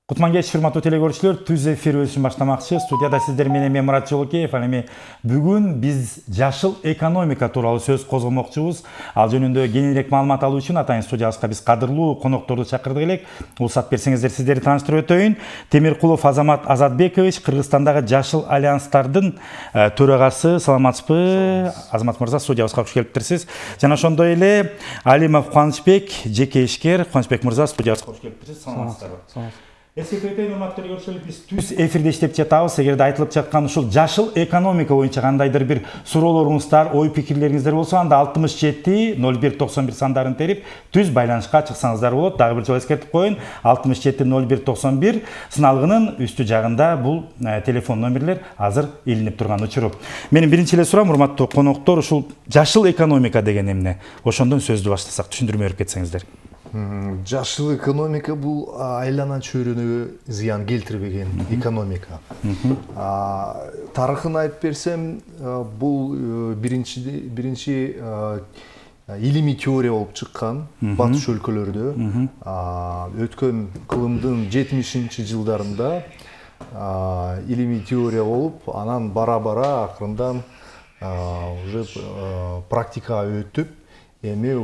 Кутман кеч, урматтуу телекөрүүчүлөр, түз эфир өзүн баштамакчы. Студияда сиздер менен мен Мурат Жолокеев. Ал эми бүгүн биз жашыл экономика тууралуу сөз козгомокчубуз. Ал жөнүндө кеңирээк маалымат алуу үчүн атайын студиябызга биз кадырлуу конокторду чакырдык элек. Уруксат берсеңиздер, сиздерди тааныштырып өтөйүн. Темиркулов Азамат Азатбекович, Кыргызстандагы жашыл альянстардын төрагасы. Саламатсызбы? Азамат мырза, студиябызга кош келиптирсиз. Жана ошондой эле Алимов Кубанычбек, жеке ишкер. Кубанычбек мырза, студиябызга кош келиптирсиз. Саламатсыздарбы? Эскертип өтөйүн, урматтуу телекөрүүчүлөр, биз түз эфирде иштеп жатабыз. Эгерде айтылып жаткан ушул жашыл экономика боюнча кандайдыр бир суроолоруңуздар, ой пикирлериңиздер болсо, анда 67 01 91 сандарын терип түз байланышка чыксаңыздар болот. Дагы бир жолу эскертип коеюн, 67 01 91 сыналгынын үстү жагында бул телефон номерлер азыр илинип турган учуруп. Менин биринчи эле суроом, урматтуу коноктор, ушул жашыл экономика деген эмне? Ошондон сөздү баштасак, түшүндүрмө берип кетсеңиздер. Жашыл экономика бул айлана чөйрөнүгө зыян келтирбеген экономика. Тарыхын айтып берсем, бул биринчи илимий теория болуп чыккан батыш өлкөлөрдө өткөн кылымдын 70-жылдарында илимий теория болуп, анан бара акырындан уже практикага өтүп, эми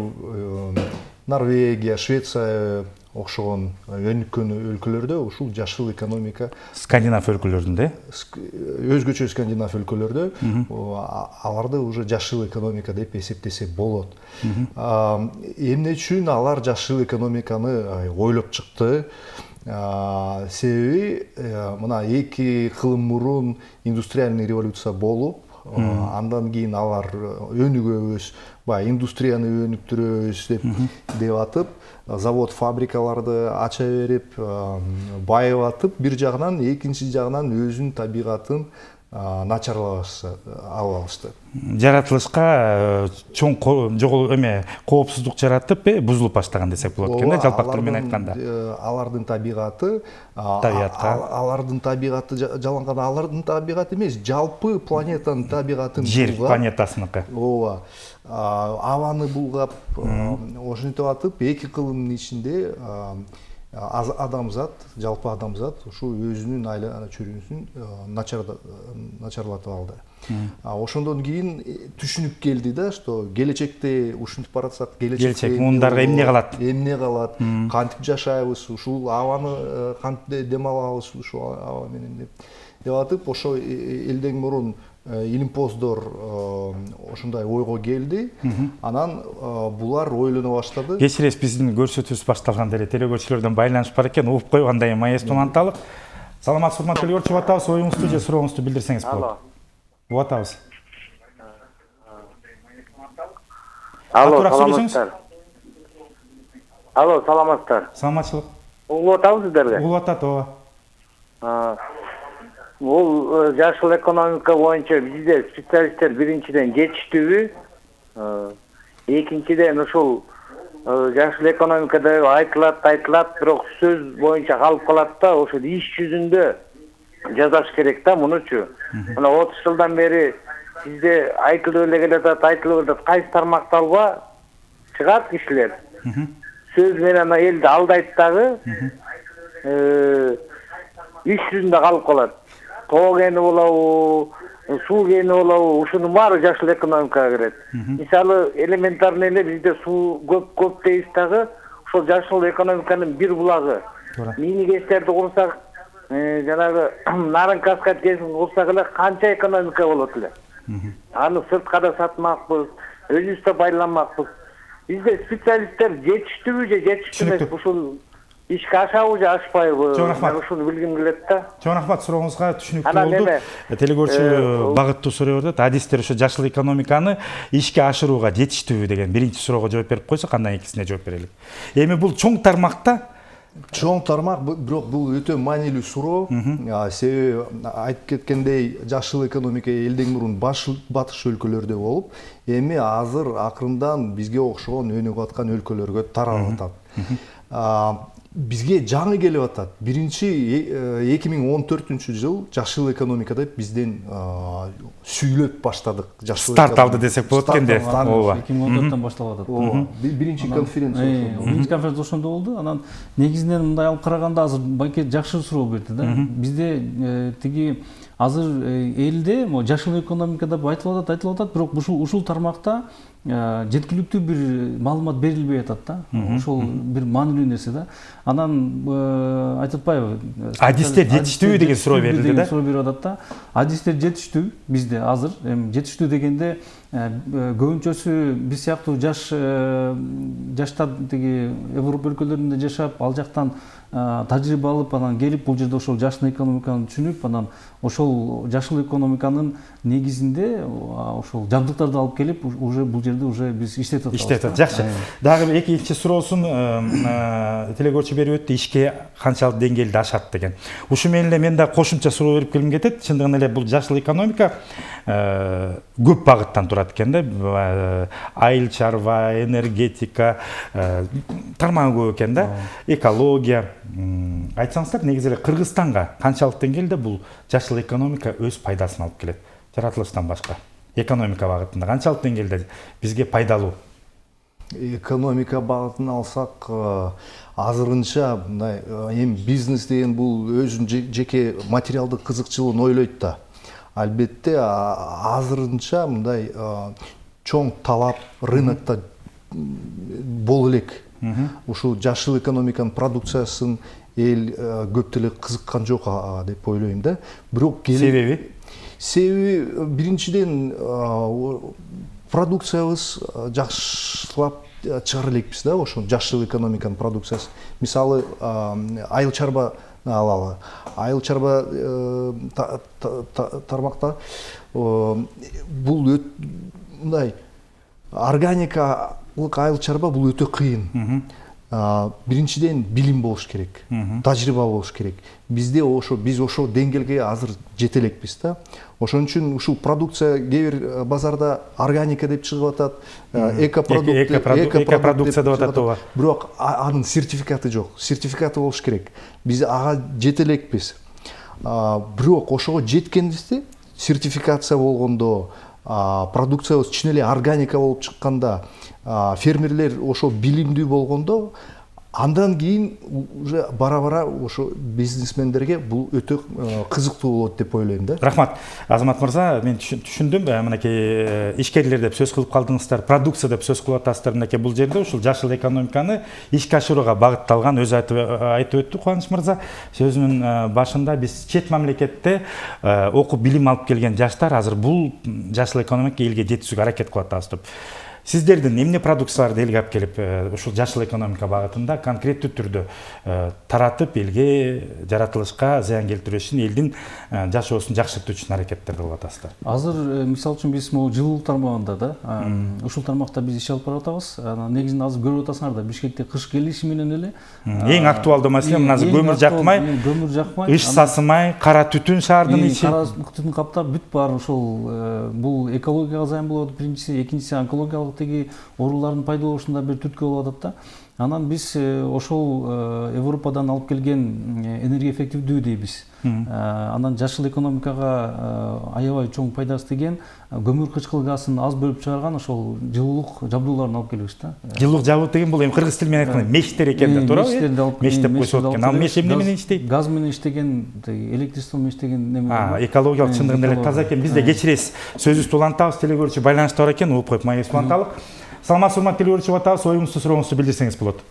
Норвегия, Швеция окшогон өнүккөн өлкөлөрдө ушул жашыл экономика, Скандинав өлкөлөрүндө, өзгөчө Скандинав өлкөлөрдө аларды уже жашыл экономика деп эсептесек болот. Эмне үчүн алар жашыл экономиканы ойлоп чыкты? Себеби мына 2 кылым мурун индустриальный революция болуп, андан кийин алар өнүгөбүз, индустрияны өнүктүрөбүз деп атып, завод, фабрикаларды ача берип, байып атып, бир жагынан, экинчи жагынан өзүнүн табигатын начарлашты, алышты. Жаратылышка чоң коопсуздук жаратып, бузулуп баштаган десек болот экен да, жалпактуу менен айтканда. Алардын табигаты, алардын табигаты жаланган, алардын табигаты эмес, жалпы планетанын табигатын Жер планетасыныкы. Ооба. Абаны булгап, ошентип атып, 2 кылымдын ичинде адамзат, жалпы адамзат ушу өзүнүн айлана чөйрөсүн начарлатып алды. Ошондон кийин түшүнүп келди да, что келечекте ушинтип баратсак, келечекте муундарга эмне калат? Эмне калат? Кантип жашайбыз? Ушул абаны кантип дем алабыз ушул аба менен деп атып, ошо элден мурун илимпоздор ошондой ойго келди. Анан булар ойлоно баштады. Кечиресиз, биздин көрсөтүүбүз башталганда эле телекөрүүчүлөрдөн байланыш бар экен, угуп койгондой маэстрону анталык. Саламатсызбы, урматтуу телекөрүүчү, угуп атабыз, оюңузду же сурооңузду билдирсеңиз болот. Угуп атабыз. Алло, саламатсыздар. Алло, саламатсыздар. Саламатчылык. Угуп атабыз сиздерге? Угуп атат, ооба. Бул жашыл экономика боюнча бизде специалисттер биринчиден жетиштүүбү, экинчиден ушул жашыл экономикада айтылат, бирок сөз боюнча калып калат да, ошол иш жүзүндө жасаш керек да мунучу. Мына 30 жылдан бери бизде айтылып эле келатат, кайсы тармакталба чыгат кишилер. Сөз менен элди алдайт дагы, иш жүзүндө калып калат. Тоо кени болобу, суу кени болобу, ушунун баары жашыл экономикага кирет. Мисалы, элементарный эле бизде суу көп дейбиз дагы, ошол жашыл экономиканын бир булагы. Мини кестерди курсак, жанагы нарын каскад кесин курсак эле канча экономика болот эле. Аны сыртка да сатмакпыз, өзүбүз да байланмакпыз. Бизде специалисттер жетиштүүбү же жетиштүү эмес, ушул ишке ашабы же ашпайбы? Мен ушуну билгим келет да. Чоң рахмат, сурооңузга түшүнүктүү болду. Телекөрүүчү багыттуу суроо берди. Адистер ошо жашыл экономиканы ишке ашырууга жетиштүүбү деген биринчи суроого жооп берип койсок, андан экинчисине жооп берелик. Эми бул чоң тармакта, чоң тармак, бирок бул өтө маанилүү суроо. Себеби айтып кеткендей, жашыл экономика элден мурун батыш өлкөлөрдө болуп, эми азыр акырындан бизге окшогон өнүгүп аткан өлкөлөргө таралып атат. бизге жаңы келип атат. Биринчи 2014 жыл жашыл экономика деп бизден сүйлөп баштадык. Старт алды десек болот экенде. Ооба. 2014-төн башталып атат. Биринчи конференция. Биринчи конференция ошондо болду. Анан негизинен мындай алып караганда азыр байке жакшы суроо берди да. Бизде тиги азыр элде жашыл экономика деп айтылып атат, бирок ушул тармакта жеткиликтүү бир маалымат берилбей атат да. Ошол бир маанилүү нерсе да. Анан айтып атпайбы? Адистер жетиштүүбү деген суроо берилди да. Суроо берип атат да. Адистер жетиштүү бизде азыр. Жетиштүү дегенде көбүнчөсү биз сыяктуу жаштар тиги Европа өлкөлөрүндө жашап, ал жактан тажрыйба алып, анан келип бул жерде ошол жашыл экономиканы түшүнүп, анан ошол жашыл экономиканын негизинде ошол жабдыктарды алып келип, уже бул жерде уже биз иштетип атабыз. Иштетип, жакшы. Дагы экинчи суроосун телегөрчү берип өттү, ишке канчалык деңгээлде ашат деген. Ушу менен эле мен да кошумча суроо берип келгим кетет. Чындыгында эле бул жашыл экономика көп багыттан турат экен да. Айыл чарба, энергетика, тармагы көп экен да. Экология. Айтсаңыздар, негизи эле Кыргызстанга канчалык деңгээлде бул жашыл экономика өз пайдасын алып келет? Жаратылыштан башка экономика багытында канчалык деңгээлде бизге пайдалуу? Экономика багытын алсак, азырынча мындай эми бизнес деген бул өзүнүн жеке материалдык кызыкчылыгын ойлойт да. Албетте азырынча мындай чоң талап рынокто боло элек. Ушул жашыл экономиканын продукциясын эл көп деле кызыккан жок деп ойлойм да. Бирок себеби? Себеби биринчиден продукциябыз жакшылап чыгара элекпиз да, ошол жашыл экономиканын продукциясы. Мисалы айыл чарба алалы. Айыл чарба тармакта бул мындай органикалык айыл чарба бул өтө кыйын. Биринчиден билим болуш керек, тажрыйба болуш керек. Биз ошол деңгээлге азыр жете элекпиз да. Ошон үчүн ушул продукция кээ бир базарда органика деп чыгып атат, экопродукция деп атат ооба. Бирок анын сертификаты жок. Сертификаты болуш керек. Биз ага жете элекпиз. Бирок ошого жеткенибизде сертификация болгондо, продукциябыз чын эле органика болуп чыкканда, фермерлер ошо билимдүү болгондо, андан кийин уже бара-бара ошо бизнесмендерге бул өтө кызыктуу болот деп ойлойм да. Рахмат. Азамат мырза, мен түшүндүм. Мынакей ишкерлер деп сөз кылып калдыңыздар, продукция деп сөз кылып атасыздар. Мынакей бул жерде ушул жашыл экономиканы ишке ашырууга багытталган өзү айтып өттү Кубаныч мырза. Сөзүнүн башында биз чет мамлекетте окуп билим алып келген жаштар азыр бул жашыл экономика элге жеткизүүгө аракет кылып атабыз деп. Сиздердин эмне продукцияларды элге алып келип, ушул жашыл экономика багытында конкреттүү түрдө таратып элге, жаратылышка зыян келтирүү үчүн, элдин жашоосун жакшыртуу үчүн аракеттерди кылып атасыздар? Азыр мисалы үчүн биз могу жылуулук тармагында да, ушул тармакта биз иш алып баратабыз. Негизинен азыр көрүп атасыңар да, Бишкекте кыш келиши менен эле эң актуалдуу маселе мына көмүр жакмай, иш сасымай, кара түтүн шаардын ичи. Кара түтүн каптап бүт баары ошол бул экологияга зыян болот, биринчиси, экинчиси онкологиялык теги оорулардын пайда болушунда бир түрткү болуп атат да. Анан биз ошол Европадан алып келген энергия эффективдүү дейбиз. Анан жашыл экономикага аябай чоң пайдасы тиген көмүр кычкыл газын аз бөлүп чыгарган ошол жылуулук жабдууларын алып келебиз да. Жылуулук жабдуу деген бул эми кыргыз тили менен айтканда мештер экен да, туурабы? Меш деп койсок экен. Ал меш эмне менен иштейт? Газ менен иштеген, электричество менен иштеген неме. Экологиялык чындыгында эле таза экен. Биз да кечиресиз. Сөзүбүздү улантабыз, телегөрүүчү байланышта бар экен, угуп коюп маегибизди уланталык. Саламатсызбы, урматтуу телегөрүүчү атабыз, оюңузду, сурооңузду билдирсеңиз болот.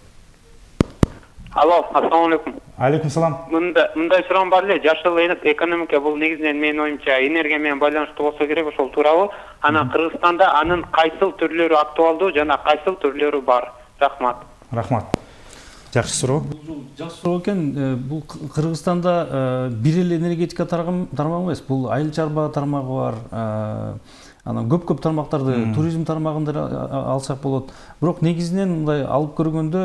Алло, ассаламу алейкум. Алейкум салам. Мындай суроом бар эле, жашыл экономика бул негизинен менин оюмча энергия менен байланыштуу болсо керек, ошол туурабы? Анан Кыргызстанда анын кайсыл түрлөрү актуалдуу жана кайсыл түрлөрү бар? Рахмат. Рахмат. Жакшы суроо. Бул жакшы суроо экен. Бул Кыргызстанда бир эле энергетика тармагы эмес, бул айыл чарба тармагы бар. Анан көп тармактарды, туризм тармагында алсак болот. Бирок негизинен мындай алып көргөндө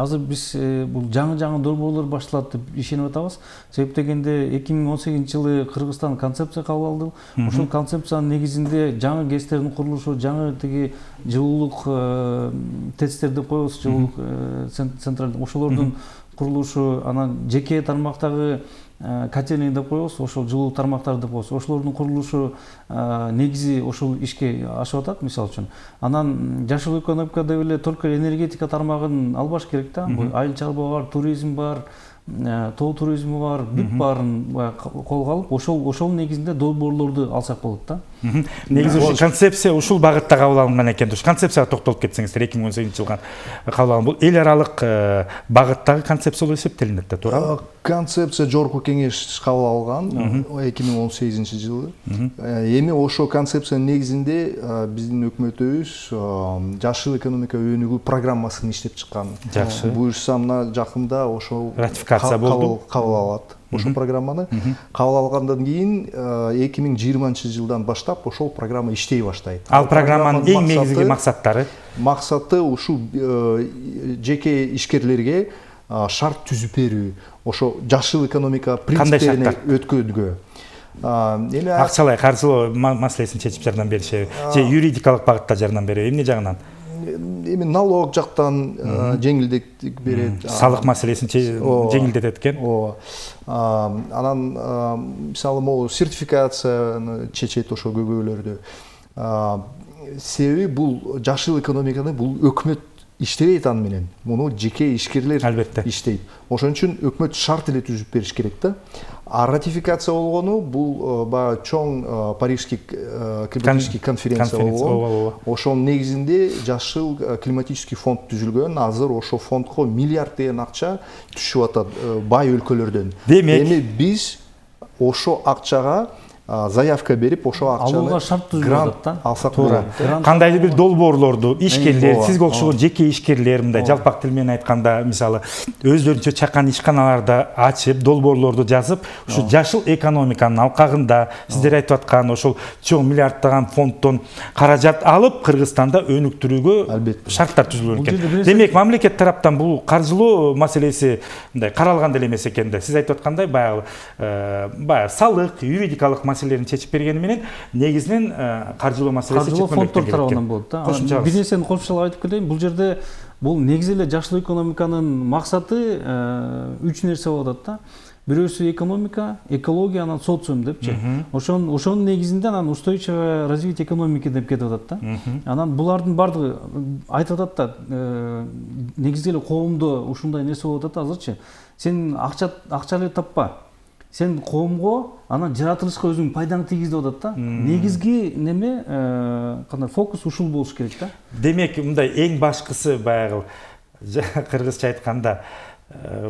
азыр биз бул жаңы долбоорлор башталат деп ишенип атабыз. Себеп дегенде 2018-жылы Кыргызстан концепция кабыл алды. Ошол концепциянын негизинде жаңы ГЭСтердин курулушу, жаңы тиги жылуулук тестерди коебуз, жылуулук централдык ошолордун курулушу, анан жеке тармактагы котельный деп коебуз, ошол жылуу тармактары деп коебуз. Ошолордун курулушу негизи ошол ишке ашып атат, мисалы үчүн. Анан жашыл экономика деп эле только энергетика тармагын албаш керек да. Айыл чарба бар, туризм бар, тоо туризми бар, бүт баарын колго алып, ошол негизинде долбоорлорду алсак болот да. Негизи ушул концепция ушул багытта кабыл алынган экен. Ушу концепцияга токтолуп кетсеңиздер, 2018-жылга кабыл алынган. Бул эл аралык багыттагы концепция болуп эсептелинет да, туурабы? Концепция жогорку кеңеш кабыл алган 2018-жылы. Эми ошол концепциянын негизинде биздин өкмөтүбүз жашыл экономика өнүгүү программасын иштеп чыккан. Жакшы. Буюрса мына жакында ошол ратификация болду. Кабыл алат. Ошол программаны кабыл алгандан кийин 2020-жылдан баштап ошол программа иштей баштайт. Ал программанын эң негизги максаттары? Максаты ушул жеке ишкерлерге шарт түзүп берүү, ошо жашыл экономика принциптерине өткөнгө. Эми акчалай каржылоо маселесин чечип жардам беришеби же юридикалык багытта жардам береби, эмне жагынан? Эми налог жактан жеңилдик берет. Салык маселесин жеңилдетет экен. Анан мисалы могу сертификацияны чечет ошол көйгөйлөрдү. Себеби бул жашыл экономиканы бул өкмөт иштебейт аны менен. Муну жеке ишкерлер иштейт. Ошон үчүн өкмөт шарт эле түзүп бериш керек да. А ратификация болгону бул баягы чоң Парижский климатический конференция болгон. Ошонун негизинде жашыл климатический фонд түзүлгөн. Азыр ошол фондго миллиард деген акча түшүп атат бай өлкөлөрдөн. Эми биз ошол акчага заявка берип, ошол акчаны грант алсак туура. Кандайдыр бир долбоорлорду ишкерлер, сизге окшогон жеке ишкерлер, мындай жалпак тил менен айтканда, мисалы, өздөрүнчө чакан ишканаларды ачып, долбоорлорду жазып, ушу жашыл экономиканын алкагында сиздер айтып аткан ошол чоң миллиарддаган фонддон каражат алып, Кыргызстанда өнүктүрүүгө шарттар түзүлгөн экен. Демек, мамлекет тараптан бул каржылоо маселеси мындай каралган деле эмес экен да. Сиз айтып аткандай, баягы салык, юридикалык маселелерин чечип бергени менен негизинен каржылоо маселеси каржылоо фонддор тарабынан болот да. Бир нерсени кошумчалап айтып кетейин. Бул жерде бул негизи эле жашыл экономиканын максаты 3 нерсе болуп атат да. Бирөөсү экономика, экология, анан социум депчи. Ошонун негизинде анан устойчивое развитие экономики деп кетип атат да. Анан булардын баардыгы айтып атат да, негизи эле коомдо ушундай нерсе болуп атат азырчы. Сен акча эле таппа. Сен коомго анан жаратылышка өзүң пайдаң тийгиз деп атат да. Негизги неме кандай фокус ушул болуш керек да. Демек, мындай эң башкысы баягы кыргызча айтканда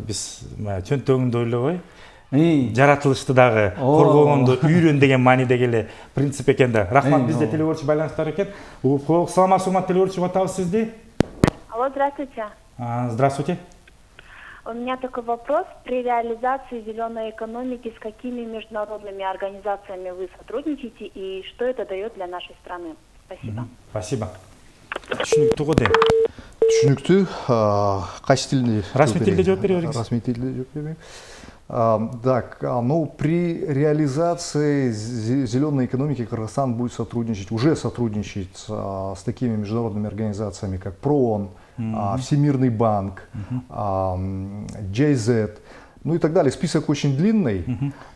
биз чөнтөгүндө ойлобой, жаратылышты дагы коргогонду үйрөн деген маанидеги эле принцип экен да. Рахмат, бизде телевизор байланыштар экен. Саламатсызбы, телевизор атабыз сизди. Алло, здравствуйте. Здравствуйте. У меня такой вопрос. При реализации зеленой экономики с какими международными организациями вы сотрудничаете и что это дает для нашей страны? Спасибо. Спасибо. Түшүнүктүү го дейм. Түшүнүктүү. Кайсы тилде? Расмий тилде жооп бере бериңиз. Расмий тилде жооп берейин. Так, ну при реализации зеленой экономики Кыргызстан будет сотрудничать, уже сотрудничает с такими международными организациями, как ПРООН, Всемирный банк, GIZ, ну и так далее. Список очень длинный.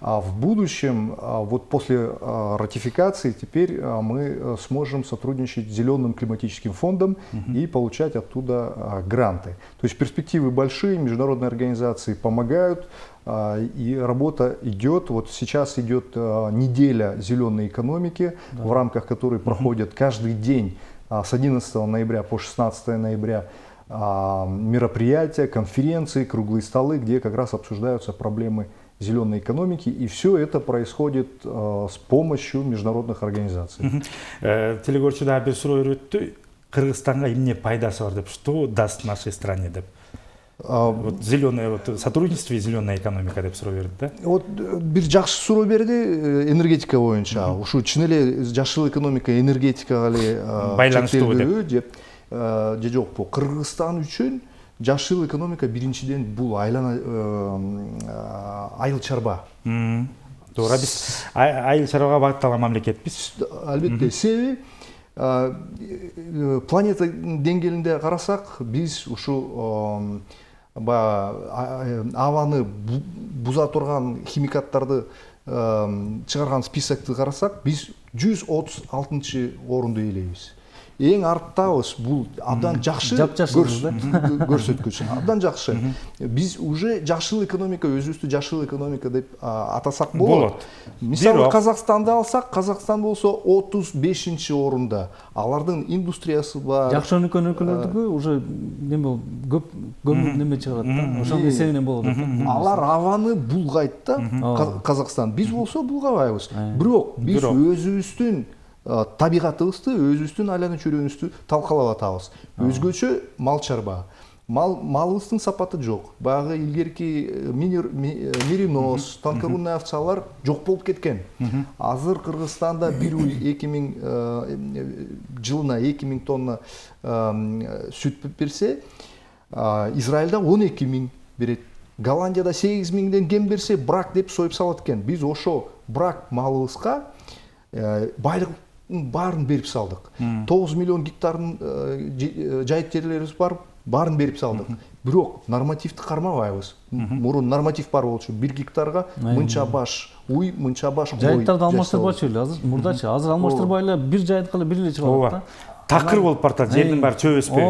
В будущем, вот после ратификации, теперь мы сможем сотрудничать с Зеленым климатическим фондом и получать оттуда гранты. То есть перспективы большие, международные организации помогают, и работа идет. Вот сейчас идет неделя зеленой экономики, в рамках которой проходят каждый день с 11 ноября по 16 ноября мероприятия, конференции, круглые столы, где как раз обсуждаются проблемы зеленой экономики, и все это происходит с помощью международных организаций. Телегорчуда бир суроо өрөттү. Кыргызстанга эмне пайдасы бар деп, что даст нашей стране деп. Вот зеленое, вот сотрудничество и зеленая экономика деп суроо берди да. Вот бир жакшы суроо берди энергетика боюнча. Ушу чын эле жашыл экономика энергетикага эле байланыштуубу деп же жокпу? Кыргызстан үчүн жашыл экономика биринчиден бул айыл чарба. Туура, биз айыл чарбага багытталган мамлекетпиз. Албетте, себеби планета деңгээлинде карасак, биз ушу баягы абаны буза турган химикаттарды чыгарган списокты карасак, биз 136 орунду ээлейбиз. Эң арттабыз, бул абдан жакшы көрсөткүч. Абдан жакшы. Биз уже жашыл экономика, өзүбүздү жашыл экономика деп атасак болот. Мисалы Казакстанды алсак, Казакстан болсо 35-чи орунда. Алардын индустриясы бар. Жакшы өлкөлөрдүкү уже неме көп көмүр неме чыгарат да. Ошонун эсебинен болот. Алар абаны булгайт да, Казакстан. Биз болсо булгабайбыз. Бирок биз өзүбүздүн табигатыбызды, өзүбүздүн айлана чөйрөбүздү талкалап атабыз. Өзгөчө мал чарба. Малыбыздын сапаты жок. Баягы илгерки меринос, тонкорунный овцалар жок болуп кеткен. Азыр Кыргызстанда бир уй 2000 жылына 2000 тонна сүт берсе, Израилда 12.000 берет. Голландияда 8.000ден кем берсе, брак деп союп салат экен. Биз ошо брак малыбызга байлык барын берип салдык. 9 миллион гектардын жайыт жерлерибиз бар, барын берип салдык. Бирок нормативди кармабайбыз. Мурун норматив бар болчу. 1 гектарга мынча баш уй, мынча баш кой. Жайыттарды алмаштырбачу эле азыр. Мурдачы азыр алмаштырбай эле бир жайытка эле бир эле чыгат да. Такыр болуп баратат, жердин баары чөп өспөй.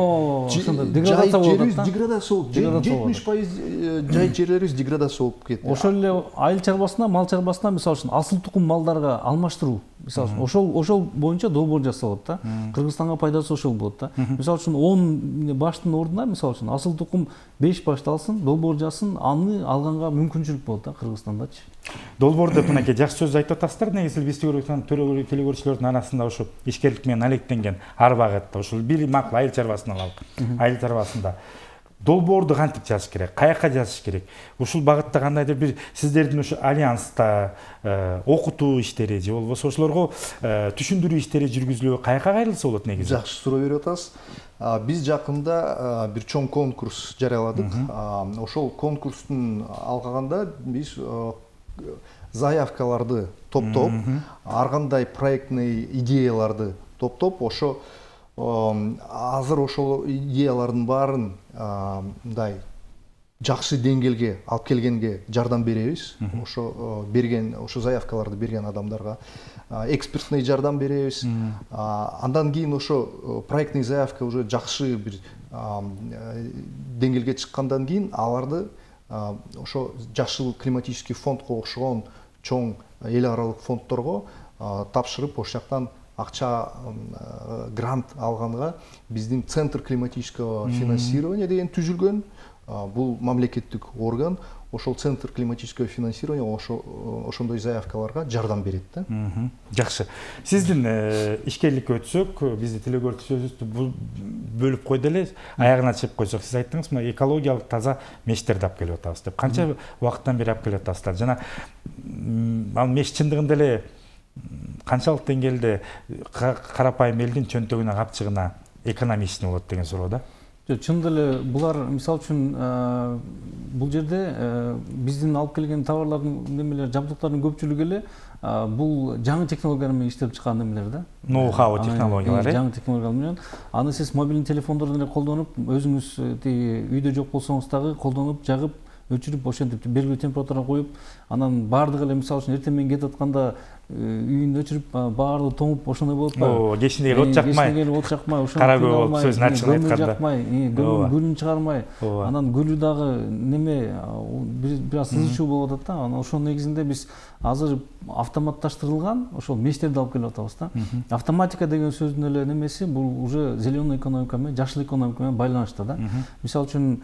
Ошондо деградация болуп атат. Деградация болуп, 70% жайыт жерлерибиз деградация болуп кетти. Ошол эле айыл чарбасына, мал чарбасына мисалы үчүн асыл тукум малдарга алмаштыруу. Мисалы үчүн ошол боюнча долбоор жасалат да. Кыргызстанга пайдасы ошол болот да. Мисалы үчүн 10 баштын ордуна мисалы үчүн асыл тукум 5 башты алсын, долбоор жасын, аны алганга мүмкүнчүлүк болот да Кыргызстандачы. Долбоор деп мынакей жакшы сөз айтып атасыздар. Негизи биз телекөрүүчүлөрдүн арасында ошо ишкерлик менен алектенген ар багытта ошол бир макул айыл чарбасын алалык. Айыл чарбасында долбоорду кантип жазыш керек, каяка жазыш керек? Ушул багытта кандайдыр бир сиздердин ошо альянста окутуу иштери же болбосо ошолорго түшүндүрүү иштери жүргүзүлөбү каяка кайрылса болот негизи? Жакшы суроо берип атасыз. Биз жакында бир чоң конкурс жарыяладык. Ошол конкурстун алгаганда биз заявкаларды топтоп, ар кандай проектный идеяларды топтоп, ошо азыр ошол идеялардын баарын мындай жакшы деңгээлге алып келгенге жардам беребиз. Ошо берген, ошо заявкаларды берген адамдарга экспертный жардам беребиз. Андан кийин ошо проектный заявка уже жакшы бир деңгээлге чыккандан кийин аларды ошо жашыл климатический фондго окшогон чоң эл аралык фонддорго тапшырып, ошол жактан акча грант алганга биздин центр климатического финансирования деген түзүлгөн. Бул мамлекеттик орган, ошол центр климатического финансирования ошондой заявкаларга жардам берет да. Жакшы. Сиздин ишкерликке өтсөк, бизди телекөрүүчүлөрүбүздү бөлүп койду эле, аягына чыгып койсок, сиз айттыңыз, мына экологиялык таза мештерди алып келип атабыз деп. Канча убакыттан бери алып келип атасыздар? Жана ал меш чындыгында эле канчалык деңгээлде карапайым элдин чөнтөгүнө, капчыгына экономичный болот деген суроо да. Чын деле булар мисалы үчүн бул жерде биздин алып келген товарлардын немелер, жабдыктардын көпчүлүгү эле бул жаңы технология менен иштелип чыккан немелер да. Ноу-хау технологиялар. Жаңы технологиялар менен аны сиз мобилдик телефондордон эле колдонуп, өзүңүз үйдө жок болсоңуз дагы колдонуп, жагып, өчүрүп, ошентип белгилүү температурага коюп, анан баардыгы эле мисалы үчүн эртең менен кетип атканда үйүн өчүрүп, баардыгы тоңуп ошондой болуп атпайбы? Кечинде от жакмай. Кечинде от жакмай, кара көө болуп сөзүн ачыгын айтканда. Гүлүн чыгармай, анан гүлү дагы неме бир аз сызычуу болуп атат да. Анан ошонун негизинде биз азыр автоматташтырылган ошол мештерди алып келип атабыз да. Автоматика деген сөздүн эле немеси бул уже зеленый экономика менен, жашыл экономика менен байланыштуу да. Мисалы үчүн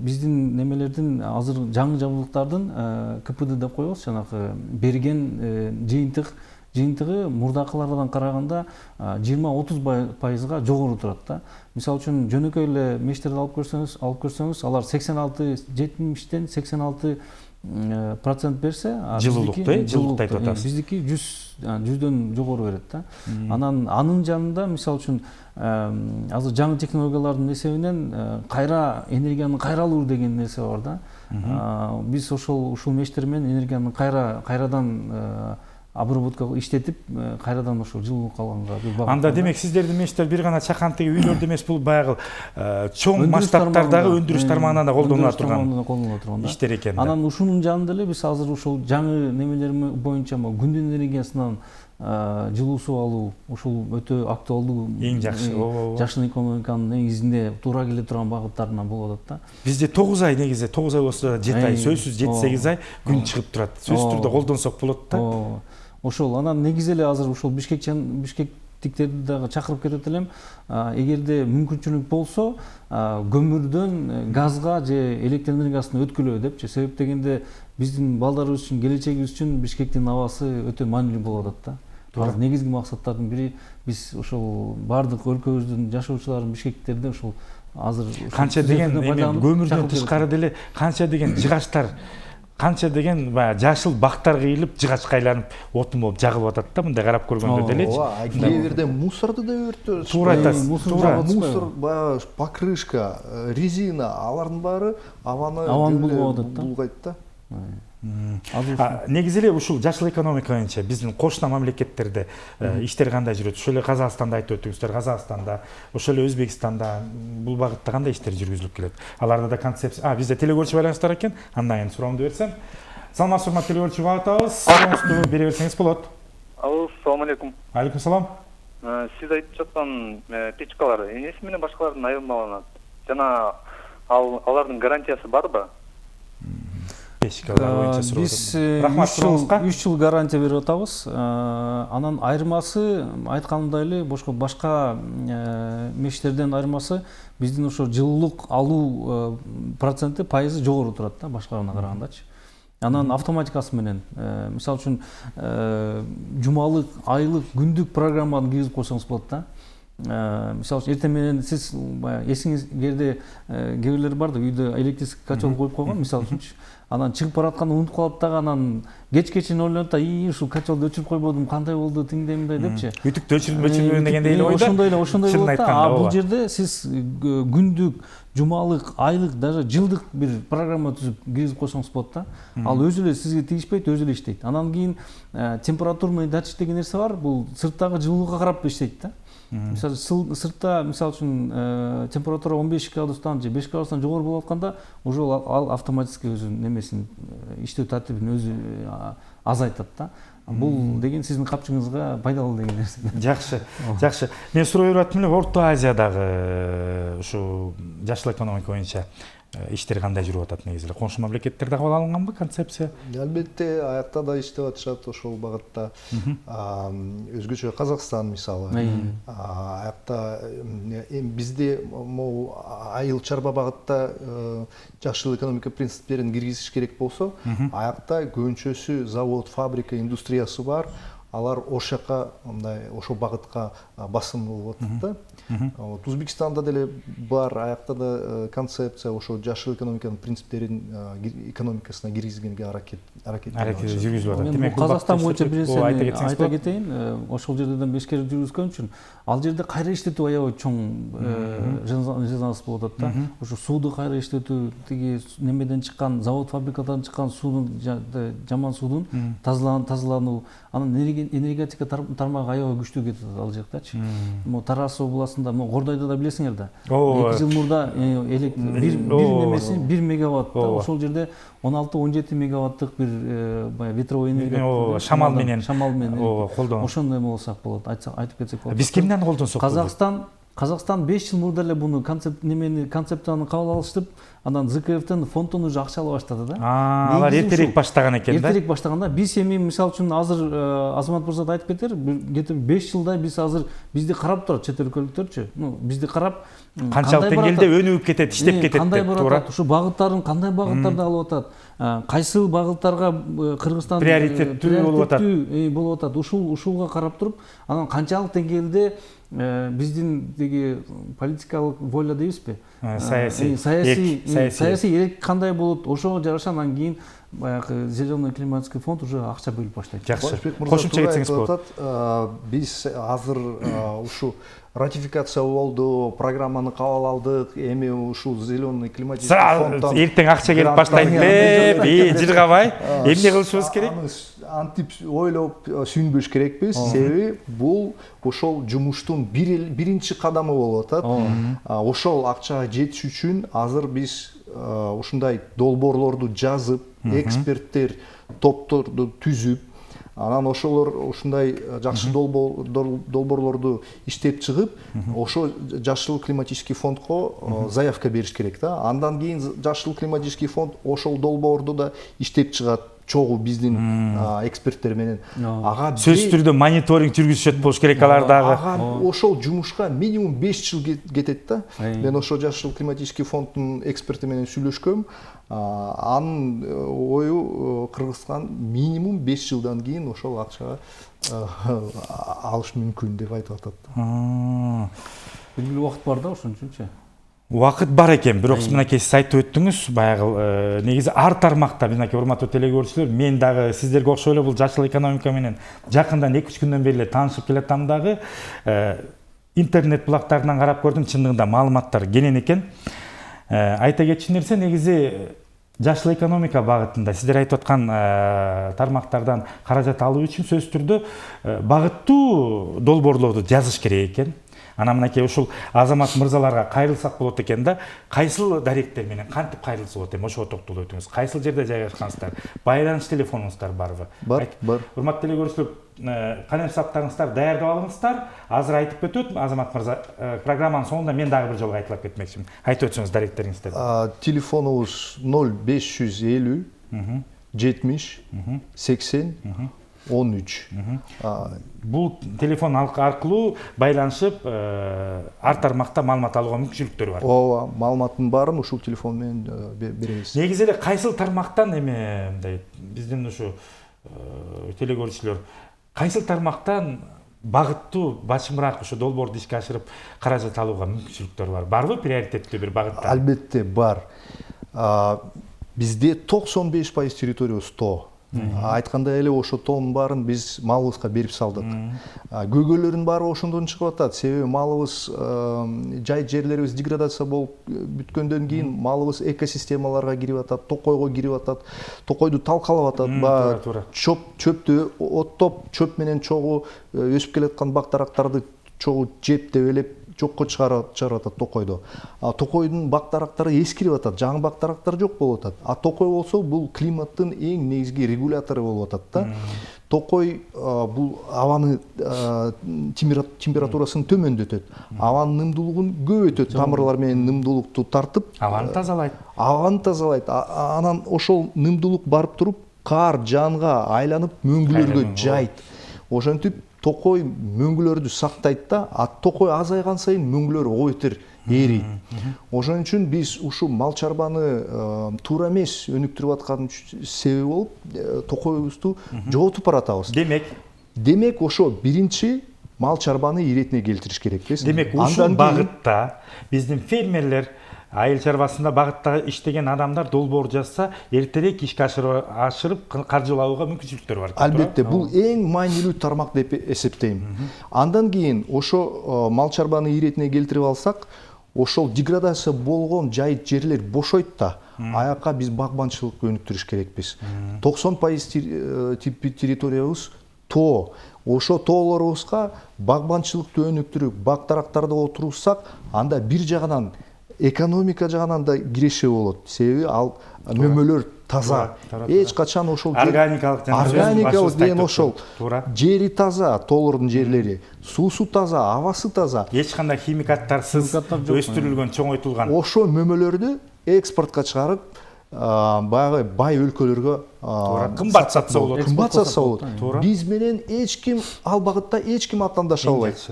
биздин немелердин азыр жаңы жабдыктардын КПД деп коебуз, жанагы берген жыйынтыгы мурдакылардан караганда 20-30% жогору турат да. Мисалы үчүн жөнөкөй эле мештерди алып көрсөңүз, алар 70-тен 86% берсе, жылуулукту айтып атасыз. Биздики 100дөн жогору берет да. Анан анын жанында мисалы үчүн азыр жаңы технологиялардын эсебинен кайра энергияны кайралуу деген нерсе бар да. Биз ушул мештер менен энергияны кайрадан обработка иштетип кайрадан ошол жылынып калганга бир багыт. Анда демек сиздердин мештер бир гана чаканттагы үйлөрдө эмес, бул баягы чоң масштабтардагы өндүрүш тармагында да колдонула турган иштер экен. Анан ушунун жанында эле биз азыр ушул жаңы немелер боюнча күндүн энергиясынан жылуу суу алуу ушул өтө актуалдуу, эң жакшы. жашыл экономиканын негизинде туура келе турган багыттарынан болуп атат да. Бизде 9 ай негизи, 9 ай болсо 7 ай, сөзсүз 7-8 ай күн чыгып турат. Сөзсүз түрдө колдонсок болот да. Ошол анан негизи эле азыр ушул бишкектиктерди дагы чакырып кетет элем. Эгерде мүмкүнчүлүк болсо, көмүрдөн газга же электр энергиясына өткүлөө депчи. Себеп дегенде биздин балдарыбыз үчүн, келечегибиз үчүн Бишкектин абасы өтө маанилүү болуп атат да. Негизги максаттардын бири биз ошол бардык өлкөбүздүн жашоочуларын бишкектерде ошол азыр канча деген көмүрдөн тышкары деле канча деген жыгачтар, канча деген баягы жашыл бактар кыйылып, жыгачка айланып отун болуп жагылып атат да, мындай карап көргөндө делечи. Кээ бирде мусорду да өрттөр. Туура айтасыз. Мусор, баягы покрышка, резина, алардын баары абаны булгайт да. Негизи эле ушул жашыл экономика боюнча биздин кошуна мамлекеттерде иштер кандай жүрөт? Ошол эле Казакстанда айтып өттүңүздөр, Казакстанда, ошол эле Өзбекстанда бул багытта кандай иштер жүргүзүлүп келет? Аларда да концепция. Бизде телегөрчү байланыш бар экен. Андан кийин суроомду берсем. Саламатсызбы, урматтуу телегөрчү, багытабыз. Сурооңузду бере берсеңиз болот. Ассалому алейкум. Алейкум салам. Сиз айтып жаткан печкалар энеси менен башкалардан айырмаланат. Жана алардын гарантиясы барбы? Биз 3 жыл гарантия берип атабыз. Анан айырмасы айтканымдай эле башка мештерден айырмасы биздин ошо жылуулук алуу проценти пайызы жогору турат да башкаларына карагандачы. Анан автоматикасы менен, мисалы үчүн жумалык, айлык, күндүк программаны киргизип койсоңуз болот да. Мисалы үчүн эртең менен сиз эсиңизде кээ бирлер бар да, үйдө электрический котел коюп койгон, мисалы үчүнчү. Анан чыгып баратканда унутуп калып дагы анан кечке ойлонот да, ушул котелду өчүрүп койбодум, кандай болду, тиңдей мындай депчи. Үтүктү өчүрүп дегендей эле ойда. Ошондой болот да. Бул жерде сиз күндүк, жумалык, айлык, даже жылдык бир программа түзүп киргизип койсоңуз болот да. Ал өзү эле сизге тийишпейт, өзү эле иштейт. Анан кийин температурный датчик деген нерсе бар, бул сырттагы жылуулукка карап иштейт да. Мисалы сыртта, мисалы үчүн температура 15 градустан же 5 градустан жогору болуп атканда, уже ал автоматически өзү немесин иштөө тартибин өзү азайтат да. Бул деген сиздин капчыгыңызга пайдалуу деген нерсе. Жакшы, жакшы. Мен суроо берип аттым эле, Орто Азиядагы ушу жашыл экономика боюнча иштер кандай жүрүп атат негизи эле? Коңшу мамлекеттерде кабыл алынганбы концепция? Албетте, аякта да иштеп атышат ошол багытта. Өзгөчө Казакстан мисалы. Аякта бизде могу айыл чарба багытта жашыл экономика принциптерин киргизиш керек болсо, аякта көбүнчөсү завод, фабрика, индустриясы бар. Алар ошол жака мындай ошол багытка басым болуп атат да. Өзбекстанда деле бар, аякта да концепция ошол жашыл экономиканын принциптерин экономикасына киргизгенге аракет жүргүзүп атат. Демек Казакстан боюнча бир нерсени айта кетейин, ошол жерден бешкерик жүргүзгөн үчүн ал жерде кайра иштетүү аябай чоң резонанс болуп атат да. Ошо сууду кайра иштетүү, тиги немеден чыккан, завод, фабрикадан чыккан суунун, жаман суудун тазалануу, анан энергетика тармагы аябай күчтүү кетет ал жактачы. Тараз областында, Гордойдо да билесиңер да. 2 жыл мурда бир немеси 1 мегаватт, ошол жерде 16-17 мегаваттык бир ветровой энергия шамал менен колдонот. Ошондой болсак болот, айтып кетсек болот. Биз кимден колдонсок болот? Казакстан 5 жыл мурда эле буну концепцияны кабыл алыштып, анан ЗКФтен фонддон уже акча ала баштады да. Алар эртерээк баштаган экен да. Эртерээк баштаганда биз эми мисалы үчүн азыр Азамат мырза да айтып кетер, где-то 5 жылдай биз азыр бизди карап турат чет өлкөлүктөрчү. Бизди карап канчалык деңгээлде өнүгүп кетет, иштеп кетет деп туура. Ушу багыттарын кандай багыттарды алып атат? Кайсы багыттарга Кыргызстан приоритеттүү болуп атат? Ушулга карап туруп, анан канчалык деңгээлде биздин деги политикалык воля дейбизби? Саясий эрк кандай болот? Ошого жараша анан кийин баягы зеленый климатский фонд уже акча бөлүп баштайт. Жакшы. Кошумча кетсеңиз болот. Биз азыр ушу ратификация болду, программаны кабыл алдык, эми ушул зеленый климатический фонддон эртең акча келип баштайт деп, жыргабай, эмне кылышыбыз керек? антип ойлоп сүйүнбөш керекпиз. Себеби бул ошол жумуштун биринчи кадамы болуп атат. Ошол акчага жетиш үчүн азыр биз ушундай долбоорлорду жазып, эксперттер топторду түзүп, анан ошолор ушундай жакшы долбоорлорду иштеп чыгып, ошо жашыл климатический фондко заявка бериш керек да. Андан кийин жашыл климатический фонд ошол долбоорду да иштеп чыгат чогуу биздин эксперттер менен. Ага сөзсүз түрдө мониторинг жүргүзүшөт болуш керек алар дагы. Ошол жумушка минимум 5 жыл кетет да. Мен ошо жашыл климатический фонддун эксперти менен сүйлөшкөм. Анын ою Кыргызстан минимум 5 жылдан кийин ошол акчага алыш мүмкүн деп айтып атат. Белгилүү убакыт бар да ошон үчүнчү. Убакыт бар экен, бирок мынакей сиз айтып өттүңүз, баягы негизи ар тармакта мынакей урматтуу телекөрүүчүлөр, мен дагы сиздерге окшой эле бул жашыл экономика менен жакындан 2-3 күндөн бери эле таанышып келатам дагы. Интернет булактарынан карап көрдүм, чындыгында маалыматтар кенен экен. Айта кетчү нерсе негизи жашыл экономика багытында сиздер айтып аткан тармактардан каражат алуу үчүн сөзсүз түрдө багыттуу долбоорлорду жазыш керек экен. Ана мынакей ушул Азамат мырзаларга кайрылсак болот экен да. Кайсыл даректер менен кантип кайрылса болот эми, ошого токтолуп өтүңүз. Кайсыл жерде жайгашкансыздар? Байланыш телефонуңуздар барбы? Бар. Урматтуу телекөрүүчүлөр, калем саптарыңыздар даярдап алыңыздар. Азыр айтып өтөт Азамат мырза, программанын соңунда мен дагы бир жолу кайталап кетмекчимин. Айтып өтсөңүз даректериңизди. Телефонубуз 0550 70 80 13. Бул телефон аркылуу байланышып, ар тармакта маалымат алууга мүмкүнчүлүктөр бар. Ооба, маалыматтын баарын ушул телефон менен беребиз. Негизи эле кайсыл тармактан эми мындай биздин ушу телекөрүүчүлөр кайсыл тармактан багыттуу бачымыраак ушу долбоорду ишке ашырып каражат алууга мүмкүнчүлүктөр бар? Барбы приоритеттүү бир багыттар? Албетте бар. Бизде 95% территориябыз тоо. Айткандай эле ошо тоонун баарын биз малыбызга берип салдык. Көйгөйлөрдүн баары ошондон чыгып атат. Себеби малыбыз жай жерлерибиз деградация болуп бүткөндөн кийин малыбыз экосистемаларга кирип атат, токойго кирип атат, токойду талкалап атат. Чөптү оттоп, чөп менен чогуу өсүп келаткан бак-дарактарды чогуу жеп тебелеп жокко чыгарып атат токойду. Токойдун бак-дарактары эскирип атат, жаңы бак-дарактар жок болуп атат. Токой болсо бул климаттын эң негизги регулятору болуп атат да. Токой бул абаны температурасын төмөндөтөт. Абанын нымдуулугун көбөйтөт, тамырлар менен нымдуулукту тартып, абаны тазалайт. Анан ошол нымдуулук барып туруп кар, жанга айланып мөңгүлөргө жайт. Ошентип токой мөңгүлөрдү сактайт да, токой азайган сайын мөңгүлөр ого бетер эрийт. Ошон үчүн биз ушу мал чарбаны туура эмес өнүктүрүп аткан себеби болуп токойубузду жоготуп баратабыз. Демек ошо биринчи мал чарбаны иретине келтириш керекпиз. Демек ушул багытта биздин фермерлер, айыл чарбасында багытта иштеген адамдар долбоор жазса, эртерээк ишке ашырып каржылауга мүмкүнчүлүктөр бар. Албетте, бул эң маанилүү тармак деп эсептейм. Андан кийин ошо мал чарбаны иретине келтирип алсак, ошол деградация болгон жайыт жерлер бошойт да. Аяка биз багбанчылык өнүктүрүш керекпиз. 90% территориябыз тоо. Ошо тоолорубузга багбанчылыкты өнүктүрүп, бак-дарактарды отурсак, анда бир жагынан экономика жагынан да киреше болот. Себеби ал мөмөлөр таза. Эч качан ошол органикалык деген ошол жери таза, тоолордун жерлери, суусу таза, абасы таза. Эч кандай химикаттарсыз өстүрүлгөн, чоңойтулган. Ошо мөмөлөрдү экспортко чыгарып, баягы бай өлкөлөргө кымбат сатса болот. Кымбат сатса болот. Биз менен эч ким ал багытта эч ким аттандаша албайт.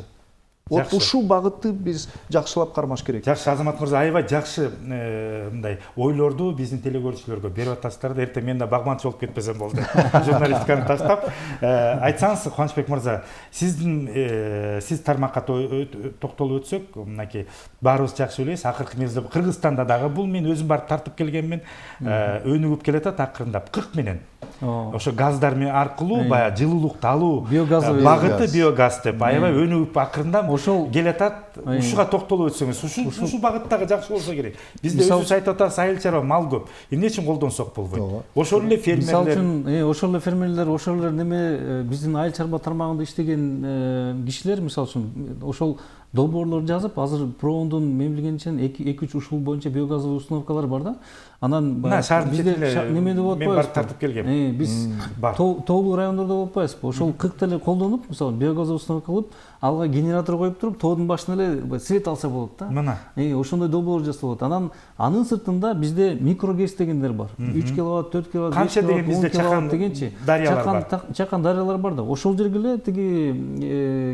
Вот ушул багытты биз жакшылап кармаш керек. Жакшы, Азамат мырза, аябай жакшы мындай ойлорду биздин телекөрүүчүлөргө берип атасыздар. Эртең мен да багбанчы болуп кетпесем болду. Журналистиканы таштап. Айтсаңыз, Кубанычбек мырза, сиз тармакка токтолуп өтсөк, мынакей баарыбыз жакшы билебиз, акыркы мезгилде Кыргызстанда дагы бул мен өзүм барып тартып келгенмин, өнүгүп келатат акырындап 40 менен. ошо газдар аркылуу баягы жылуулукту алуу Биогаз багыты биогаз деп аябай өнүгүп акырындан Ошол келатат. Ушуга токтолуп өтсөңүз, ушул багыттагы жакшы болсо керек. Бизде өзүбүз айтып атабыз, айыл чарба мал көп. Эмне үчүн колдонсок болбойт? Ошол эле Мисалы фермерлер, үчүн ошол эле фермерлер, ошол эле неме биздин айыл чарба тармагында иштеген кишилер мисалы үчүн ошол долбоорлор жазып, азыр Проондун мен билгенче 2-3 ушул боюнча биогазовый установкалар бар да. Анан бизде немеде болуп мен барып тартып келгем. Биз тоолуу райондордо болуп атпайбызбы? Ошол кыкты эле колдонуп, мисалы биогазовый установка кылып, алга генератор коюп туруп, тоодун башына эле свет алса болот да. Мына. Ошондой долбоор жасалат. Анан анын сыртында бизде микрогес дегендер бар. 3 киловатт, 4 киловатт, 5 Канча деген киловатт, бизде чакан дегенчи. дарыялар бар. Чакан дарыялар бар да. Ошол жерге эле тиги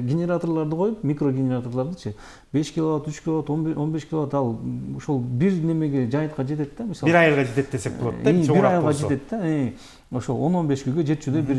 генераторлорду коюп, микрогенераторлорду 5 киловатт, 3 киловатт, 15 киловатт ал ошол бир немеге жайытка жетет да, мисалы. Бир айга жетет десек болот да, бир айга жетет да. Ошол 10-15 күнгө жетчүдөй бир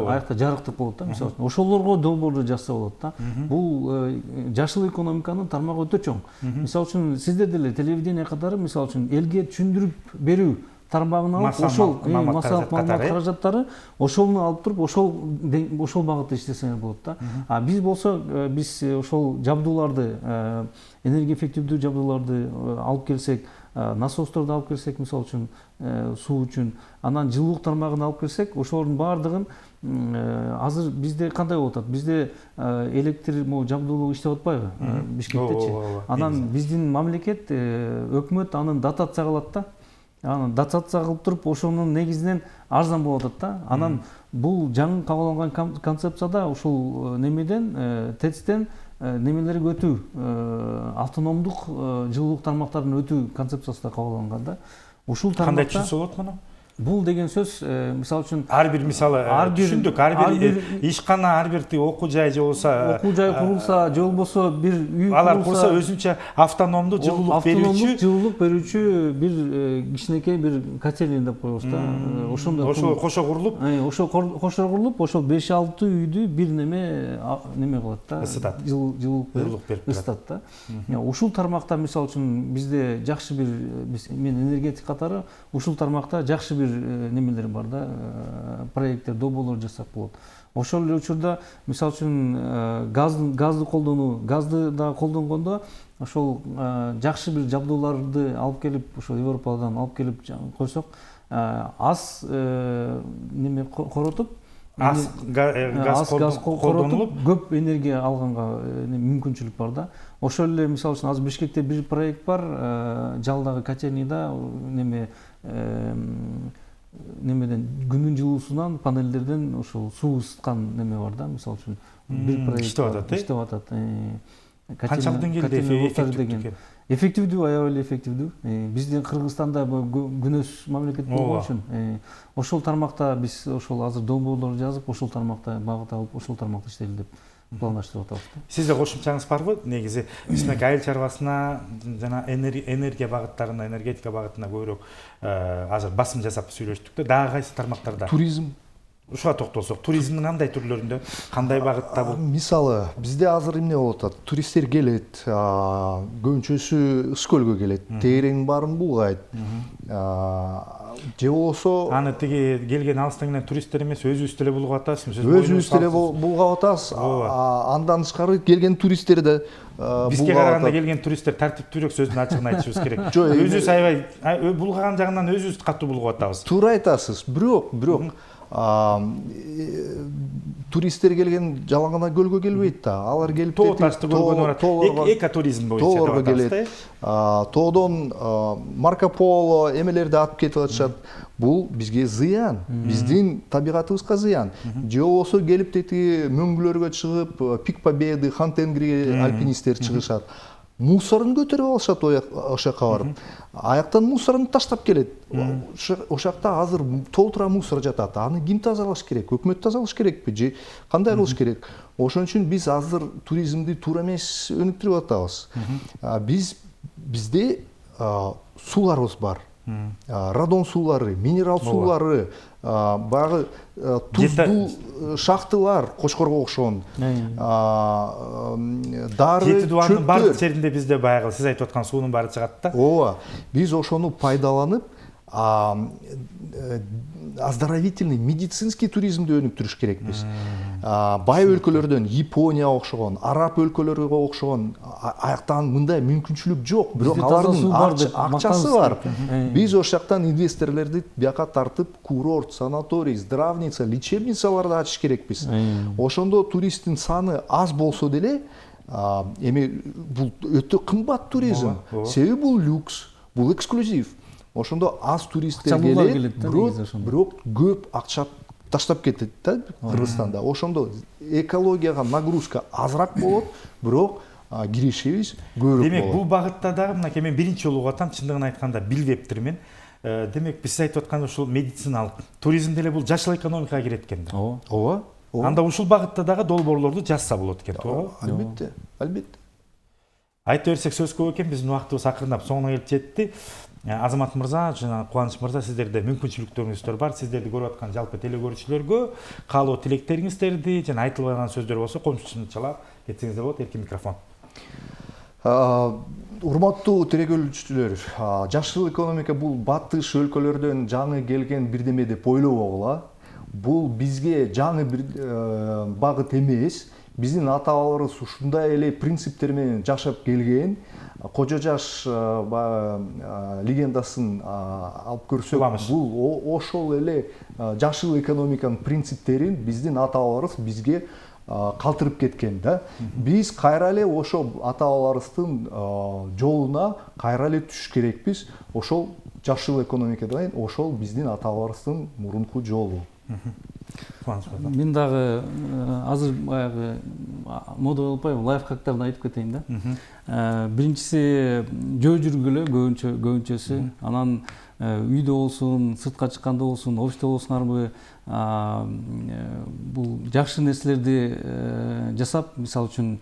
аякта жарыктык болот да, мисалы. Ошолорго долбоорду жазса болот да. Бул жашыл экономиканын тармагы өтө чоң. Мисалы үчүн сиздер деле телевидение катары мисалы үчүн элге түшүндүрүп берүү тармагын алып, ошол массалык маалымат каражаттары ошолну алып туруп, ошол багытта иштесеңер болот да. А биз болсо, биз ошол жабдууларды, энергия эффективдүү жабдууларды алып келсек, насосторду алып келсек, мисалы үчүн суу үчүн, анан жылуулук тармагын алып келсек, ошолордун баардыгын азыр бизде кандай болуп атат? Бизде электр жабдуулугу иштеп атпайбы Бишкектечи? Анан биздин мамлекет, өкмөт анын дотация кылат да. Анан дотация кылып туруп, ошонун негизинен арзан болуп атат да. Анан бул жаңы кабыл алынган концепцияда ушул немеден, ТЭЦтен немелерге өтүү, автономдук жылуулук тармактарын өтүү концепциясы да кабыл алынган да. Ушул тармакта кандай түшүнсө болот муну? Бул деген сөз, мисалы үчүн ар бир мисалы түшүндүк, ар бир ишкана, ар бир окуу жай же болсо, окуу жай курулса, же болбосо бир үй алар курса өзүнчө автономдуу жылуулук берүүчү бир кичинекей бир котельный деп коебуз да. Ошондой кошо курулуп, кошо курулуп, ошол 5-6 үйдү бир неме кылат да. Ысытат. Жылуулук берип ысытат да. Ушул тармакта мисалы үчүн бизде жакшы бир, мен энергетик катары ушул тармакта жакшы бир немелер бар да, проекттер, долбоорлор жасап болот. Ошол эле учурда мисалы үчүн газды колдонуу, газды да колдонгондо ошол жакшы бир жабдууларды алып келип, ошол Европадан алып келип койсок, аз неме коротуп, газ колдонулуп, көп энергия алганга мүмкүнчүлүк бар да. Ошол эле мисалы үчүн азыр Бишкекте бир проект бар, жалдагы котельныйда немеден күнүн жылуусунан панелдерден ошол суу ысыткан неме бар да, мисалы үчүн бир проект иштеп атат. Канчалык деңгээлде эффективдүү, аябай эле эффективдүү. Биздин Кыргызстанда күнөс мамлекет болгон үчүн ошол тармакта биз ошол азыр долбоорлор жазып, ошол тармакта багыт алып, ошол тармакта иштели деп пландаштырып атабыз. Сизде кошумчаңыз барбы? Негизи биздин айыл чарбасына жана энергия багыттарына, энергетика багытына көбүрөөк азыр басым жасап сүйлөштүк да. Дагы кайсы тармактарда? Туризм. Ушуга токтолсок, туризмдин кандай түрлөрүндө, кандай багытта бул? Мисалы, бизде азыр эмне болуп атат? Туристтер келет, көбүнчөсү Ыс-көлгө келет, тегереңдин баарын булгайт. Же болсо аны тиги келген алыстан келген туристтер эмес, өзүбүз деле булгап атабыз. Өзүбүз деле булгап атабыз. Андан тышкары келген туристтер да бизге караганда келген туристтер тартиптүүрөөк, сөздүн ачыгын айтышыбыз керек. Өзүбүз аябай булгаган жагынан өзүбүз катуу булгап атабыз. Туура айтасыз. Бирок туристтер келген жалаң гана көлгө келбейт да. Алар келип тоо ташты көргөнү барат. Экотуризм боюнча деп атабыз. Тоодон Марко Поло эмелерди атып кетип атышат. Бул бизге зыян, биздин табигатыбызга зыян. Же болсо келип тетиги мөңгүлөргө чыгып, Пик Победы, Хан-Тенгри альпинисттер чыгышат. Мусорун көтөрүп алышат ошакка барып. Аяктан мусорун таштап келет. Ошакта азыр толтура мусор жатат. Аны ким тазалаш керек? Өкмөт тазалаш керекпи? Же кандай кылыш керек? Ошон үчүн биз азыр туризмди туура эмес өнүктүрүп атабыз. Бизде сууларыбыз бар. Радон суулары, минерал суулары, баягы туздуу шахтылар Кошкорго окшогон. Дары, Жети дубанын бардык жеринде бизде баягы сиз айтып аткан суунун баары чыгат да. Ооба. Биз ошону пайдаланып, оздоровительный медицинский туризмди өнүктүрүш керекпиз. Бай өлкөлөрдөн Япония окшогон, араб өлкөлөргө окшогон аяктан мындай мүмкүнчүлүк жок, бирок алардын акчасы бар. Биз ошол жактан инвесторлорду бияка тартып, курорт, санаторий, здравница, лечебницаларды ачыш керекпиз. Ошондо туристтин саны аз болсо деле, эми бул өтө кымбат туризм. Себеби бул люкс, бул эксклюзив. Ошондо аз туристтер келет, бирок көп акча таштап кетет да Кыргызстанда. Ошондо экологияга нагрузка азыраак болот, бирок киришибиз көбүрөөк болот. Демек, бул багытта дагы мынакей мен биринчи жолу угатам, чындыгын айтканда билбептирмин. Демек, биз айтып аткан ушул медициналык туризм деле бул жашыл экономикага кирет экен да. Ооба. Анда ушул багытта дагы долбоорлорду жазса болот экен, туугабы? Албетте, албетте. Айта берсек сөз көп экен, биздин убактыбыз акырындап соңуна келип жетти. Азамат мырза жана Кубаныч мырза, сиздерде мүмкүнчүлүктөрүңүздөр бар. Сиздерди көрүп аткан жалпы телегөрүүчүлөргө каалоо тилектериңиздерди жана айтылбаган сөздөр болсо коомчулукчалап кетсеңиздер болот. Эркин микрофон. Урматтуу телекөрүүчүлөр, жашыл экономика бул батыш өлкөлөрдөн жаңы келген бирдеме деп ойлобогула. Бул бизге жаңы бир багыт эмес. Биздин ата-бабаларыбыз ушундай эле принциптер менен жашап келген. Кожо жаш легендасын алып көрсөк, бул ошол эле жашыл экономиканын принциптерин биздин ата-бабаларыбыз бизге калтырып кеткен да. Биз кайра эле ошол ата-бабаларыбыздын жолуна кайра эле түшүш керекпиз. Ошол жашыл экономика деген ошол биздин ата-бабаларыбыздын мурунку жолу. Мен дагы азыр баягы мода болуп атпайбы, лайфхактарды айтып кетейин да. Биринчиси жөө жүргүлө көбүнчөсү, анан үйдө болсун, сыртка чыкканда болсун, офисте болсун арбы бул жакшы нерселерди жасап, мисалы үчүн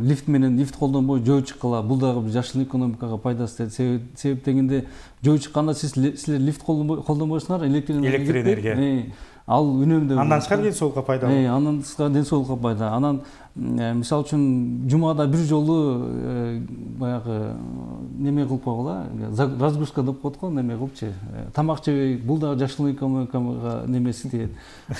лифт менен лифт колдонбой жөө чыккыла, бул дагы жашыл экономикага пайдасы тиет. Себеп дегенде жөө чыкканда силер лифт колдонбойсуңар, электр энергия. Ал үнөмдө андан тышкары ден соолукка пайда. Андан тышкары ден соолукка пайда. Анан мисалы үчүн жумада бир жолу баягы неме кылып койгула, разгрузка деп коет го, неме кылыпчы. Тамак жебей, бул дагы жашыл экономикага немеси тиет.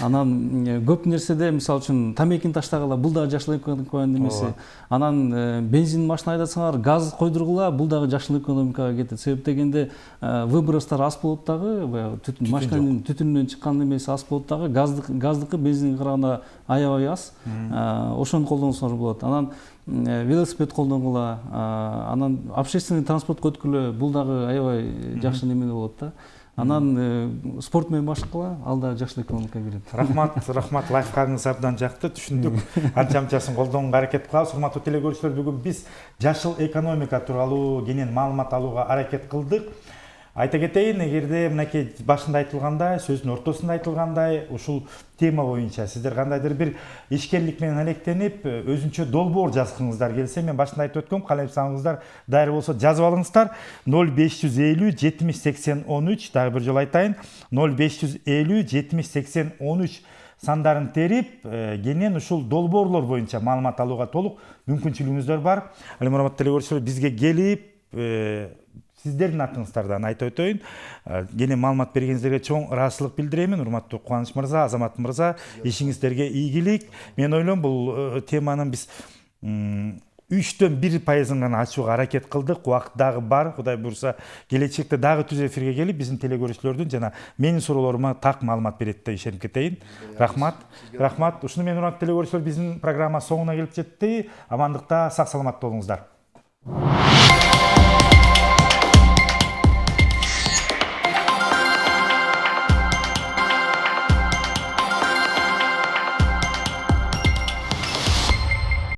Анан көп нерседе мисалы үчүн тамекини таштагыла, бул дагы жашыл экономиканын немеси. Анан бензин машина айдасаңар, газ койдургула, бул дагы жашыл экономикага кетет. Себеп дегенде выбростар аз болот дагы, баягы машинанын түтүнүнөн чыккан немеси аз болот дагы, газдыкы бензинге караганда аябай аз. Ошону колдонсоңор болот. Анан велосипед колдонгула, анан общественный транспортко өткүлө, бул дагы аябай жакшы неме болот да. Анан спорт менен башкыла, ал да жашыл экономикага кирет. Рахмат, лайфхагыңыз абдан жакты, түшүндүк. Анча-мынчасын колдонууга аракет кылабыз. Урматтуу телекөрүүчүлөр, бүгүн биз жашыл экономика тууралуу кенен маалымат алууга аракет кылдык. Айта кетейин, эгерде мынакей башында айтылгандай, сөздүн ортосунда айтылгандай, ушул тема боюнча сиздер кандайдыр бир ишкерлик менен алектенип, өзүнчө долбоор жазгыңыздар келсе, мен башында айтып өткөм, калем сагыңыздар дайыр болсо жазып алыңыздар. 0550 70 80 13, дагы бир жолу айтайын, 0550 70 80 13 сандарын терип, кенен ушул долбоорлор боюнча маалымат алууга толук мүмкүнчүлүгүңүздөр бар. Ал эми урматтуу телекөрүүчүлөр, бизге келип сиздердин атыңыздардан айта өтөйүн. Кенен маалымат бергениңиздерге чоң ыраазычылык билдиремин. Урматтуу Кубаныч мырза, Азамат мырза, ишиңиздерге ийгилик. Мен ойлойм, бул теманын биз 3-төн 1% гана ачууга аракет кылдык. Убакыт дагы бар. Кудай буйруса, келечекте дагы түз эфирге келип, биздин телекөрүүчүлөрдүн жана менин суроолорума так маалымат берет деп ишенип кетейин. Рахмат. Ушуну менен урматтуу телекөрүүчүлөр, биздин программа соңуна келип жетти. Амандыкта, сак саламатта болуңуздар.